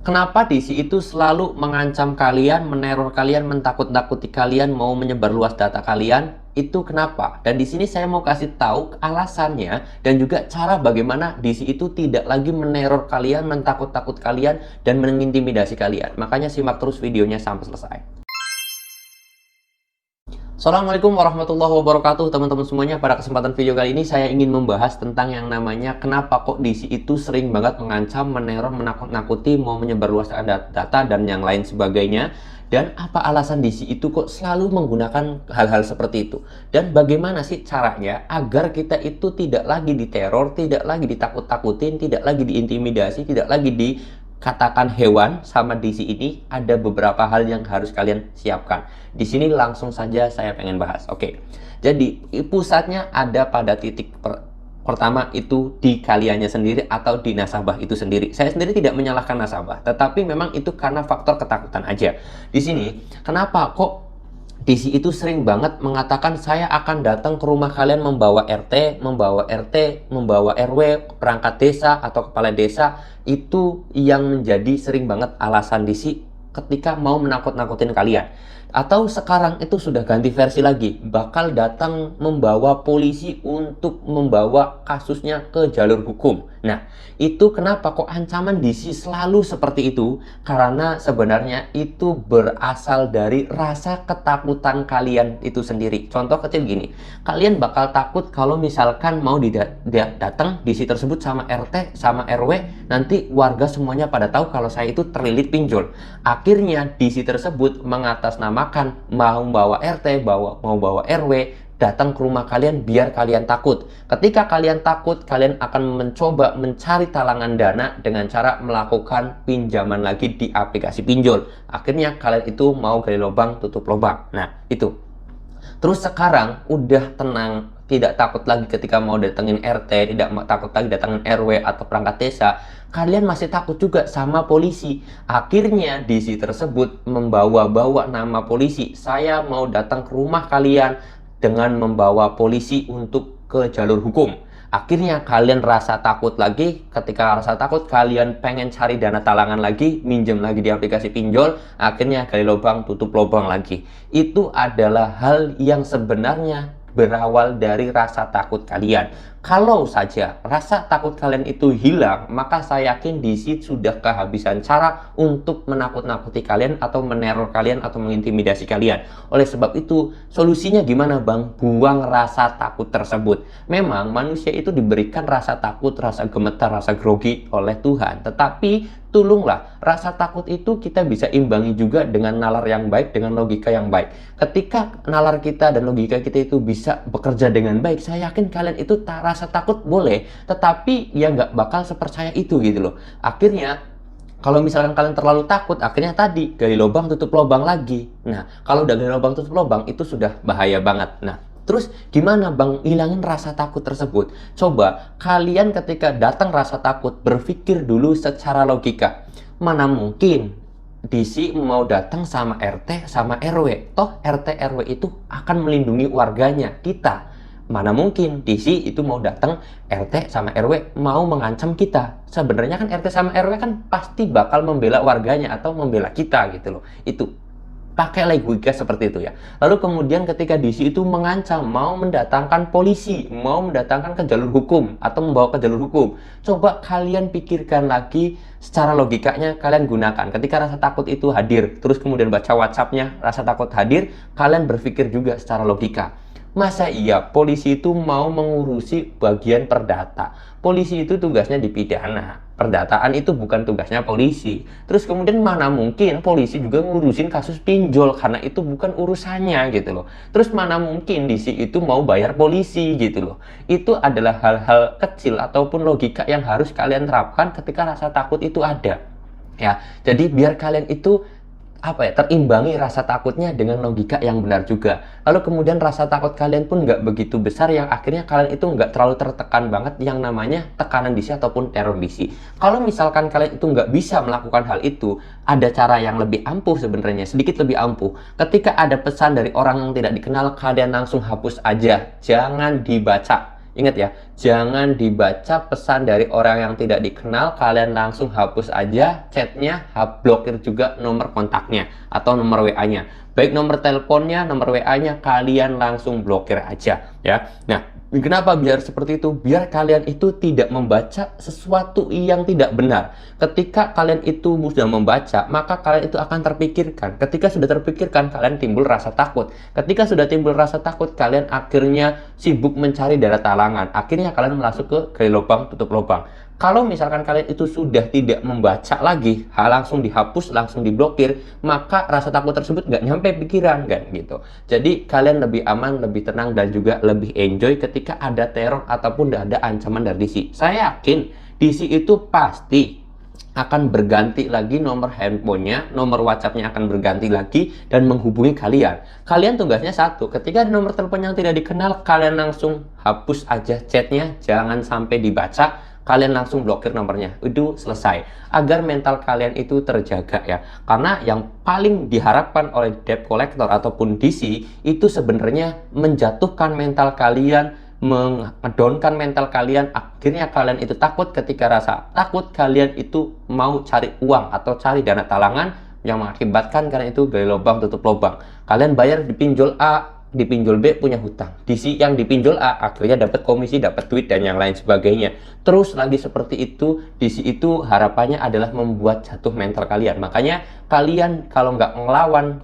Kenapa DC itu selalu mengancam kalian, meneror kalian, mentakut-takuti kalian, mau menyebarluas data kalian? Itu kenapa? Dan di sini saya mau kasih tahu alasannya dan juga cara bagaimana DC itu tidak lagi meneror kalian, mentakut-takut kalian, dan mengintimidasi kalian. Makanya simak terus videonya sampai selesai. Assalamualaikum warahmatullahi wabarakatuh teman-teman semuanya. Pada kesempatan video kali ini saya ingin membahas tentang yang namanya kenapa kok DC itu sering banget mengancam, meneror, menakut-nakuti, mau menyebarluaskan data dan yang lain sebagainya. Dan apa alasan DC itu kok selalu menggunakan hal-hal seperti itu. Dan bagaimana sih caranya agar kita itu tidak lagi diteror, tidak lagi ditakut-takutin, tidak lagi diintimidasi, tidak lagi katakan hewan sama DC ini. Ada beberapa hal yang harus kalian siapkan. Di sini langsung saja saya pengen bahas. Oke. Jadi pusatnya ada pada titik pertama itu di kaliannya sendiri atau di nasabah itu sendiri. Saya sendiri tidak menyalahkan nasabah, tetapi memang itu karena faktor ketakutan aja. Di sini kenapa kok DC itu sering banget mengatakan saya akan datang ke rumah kalian membawa RT, membawa RW, perangkat desa atau kepala desa. Itu yang menjadi sering banget alasan DC ketika mau menakut-nakutin kalian. Atau sekarang itu sudah ganti versi lagi, bakal datang membawa polisi untuk membawa kasusnya ke jalur hukum. Nah, itu kenapa kok ancaman DC selalu seperti itu? Karena sebenarnya itu berasal dari rasa ketakutan kalian itu sendiri. Contoh kecil gini, kalian bakal takut kalau misalkan mau datang DC tersebut sama RT, sama RW, nanti warga semuanya pada tahu kalau saya itu terlilit pinjol. Akhirnya DC tersebut mengatasnamakan mau bawa RT, mau bawa RW, datang ke rumah kalian biar kalian takut. Ketika kalian takut, kalian akan mencoba mencari talangan dana dengan cara melakukan pinjaman lagi di aplikasi pinjol. Akhirnya kalian itu mau gali lubang, tutup lubang. Nah, itu. Terus sekarang udah tenang, tidak takut lagi ketika mau datengin RT, tidak takut lagi datengin RW atau perangkat desa. Kalian masih takut juga sama polisi. Akhirnya DC tersebut membawa-bawa nama polisi. Saya mau datang ke rumah kalian dengan membawa polisi untuk ke jalur hukum. Akhirnya kalian rasa takut lagi. Ketika rasa takut, kalian pengen cari dana talangan lagi, minjem lagi di aplikasi pinjol. Akhirnya gali lubang, tutup lubang lagi. Itu adalah hal yang sebenarnya berawal dari rasa takut kalian. Kalau saja rasa takut kalian itu hilang, maka saya yakin DC sudah kehabisan cara untuk menakut-nakuti kalian atau meneror kalian atau mengintimidasi kalian. Oleh sebab itu, solusinya gimana Bang? Buang rasa takut tersebut. Memang manusia itu diberikan rasa takut, rasa gemetar, rasa grogi oleh Tuhan. Tetapi tolonglah, rasa takut itu kita bisa imbangi juga dengan nalar yang baik, dengan logika yang baik. Ketika nalar kita dan logika kita itu bisa bekerja dengan baik, saya yakin kalian itu rasa takut boleh, tetapi ya nggak bakal sepercaya itu gitu loh. Akhirnya kalau misalkan kalian terlalu takut, akhirnya tadi gali lubang tutup lubang lagi. Nah, kalau udah gali lubang tutup lubang itu sudah bahaya banget. Nah, terus gimana Bang hilangin rasa takut tersebut? Coba kalian ketika datang rasa takut, berpikir dulu secara logika. Mana mungkin DC mau datang sama RT sama RW? Toh RT RW itu akan melindungi warganya, kita. Mana mungkin DC itu mau datang RT sama RW mau mengancam kita. Sebenarnya kan RT sama RW kan pasti bakal membela warganya atau membela kita gitu loh. Itu pakai logika seperti itu ya. Lalu kemudian ketika DC itu mengancam mau mendatangkan polisi, mau mendatangkan ke jalur hukum atau membawa ke jalur hukum, coba kalian pikirkan lagi secara logikanya, kalian gunakan. Ketika rasa takut itu hadir, terus kemudian baca WhatsApp-nya, rasa takut hadir, kalian berpikir juga secara logika. Masa iya polisi itu mau mengurusi bagian perdata? Polisi itu tugasnya di pidana. Perdataan itu bukan tugasnya polisi. Terus kemudian mana mungkin polisi juga ngurusin kasus pinjol, karena itu bukan urusannya gitu loh. Terus mana mungkin DC itu mau bayar polisi gitu loh. Itu adalah hal-hal kecil ataupun logika yang harus kalian terapkan ketika rasa takut itu ada. Ya, jadi biar kalian itu terimbangi rasa takutnya dengan logika yang benar juga. Lalu kemudian rasa takut kalian pun nggak begitu besar yang akhirnya kalian itu nggak terlalu tertekan banget yang namanya tekanan DC ataupun teror DC. Kalau misalkan kalian itu nggak bisa melakukan hal itu, ada cara yang lebih ampuh sebenarnya, sedikit lebih ampuh. Ketika ada pesan dari orang yang tidak dikenal, kalian langsung hapus aja, jangan dibaca. Ingat ya, jangan dibaca pesan dari orang yang tidak dikenal, kalian langsung hapus aja chatnya, blokir juga nomor kontaknya atau nomor WA-nya. Baik nomor teleponnya, nomor WA-nya, kalian langsung blokir aja ya. Nah, kenapa biar seperti itu? Biar kalian itu tidak membaca sesuatu yang tidak benar. Ketika kalian itu sudah membaca, maka kalian itu akan terpikirkan. Ketika sudah terpikirkan, kalian timbul rasa takut. Ketika sudah timbul rasa takut, kalian akhirnya sibuk mencari darah talangan. Akhirnya kalian masuk ke gali lubang, tutup lubang. Kalau misalkan kalian itu sudah tidak membaca lagi, langsung dihapus, langsung diblokir, maka rasa takut tersebut nggak nyampe pikiran kan gitu. Jadi kalian lebih aman, lebih tenang, dan juga lebih enjoy ketika ada teror ataupun ada ancaman dari DC. Saya yakin DC itu pasti akan berganti lagi nomor handphonenya, nomor WhatsApp-nya akan berganti lagi dan menghubungi kalian. Kalian tugasnya satu, ketika ada nomor telepon yang tidak dikenal, kalian langsung hapus aja chatnya, jangan sampai dibaca. Kalian langsung blokir nomornya, itu selesai, agar mental kalian itu terjaga ya. Karena yang paling diharapkan oleh debt collector ataupun DC itu sebenarnya menjatuhkan mental kalian, mengedownkan mental kalian. Akhirnya kalian itu takut. Ketika rasa takut, kalian itu mau cari uang atau cari dana talangan, yang mengakibatkan kalian itu gali lubang tutup lubang. Kalian bayar di pinjol A, di pinjol B punya hutang. DC yang dipinjol A akhirnya dapat komisi, dapat duit, dan yang lain sebagainya. Terus lagi seperti itu. DC itu harapannya adalah membuat jatuh mental kalian. Makanya kalian kalau nggak ngelawan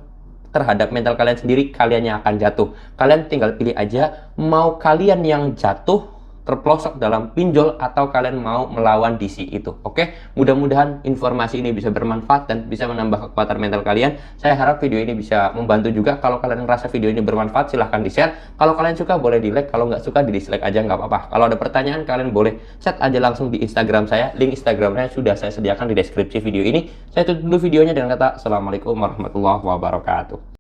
terhadap mental kalian sendiri, kalian yang akan jatuh. Kalian tinggal pilih aja, mau kalian yang jatuh terpelosok dalam pinjol atau kalian mau melawan DC itu. Oke, mudah-mudahan informasi ini bisa bermanfaat dan bisa menambah kekuatan mental kalian. Saya harap video ini bisa membantu juga. Kalau kalian merasa video ini bermanfaat, silahkan di-share. Kalau kalian suka boleh di-like, kalau nggak suka di-dislike aja, nggak apa-apa. Kalau ada pertanyaan, kalian boleh chat aja langsung di Instagram saya. Link Instagramnya sudah saya sediakan di deskripsi video ini. Saya tutup dulu videonya dengan kata Assalamualaikum warahmatullahi wabarakatuh.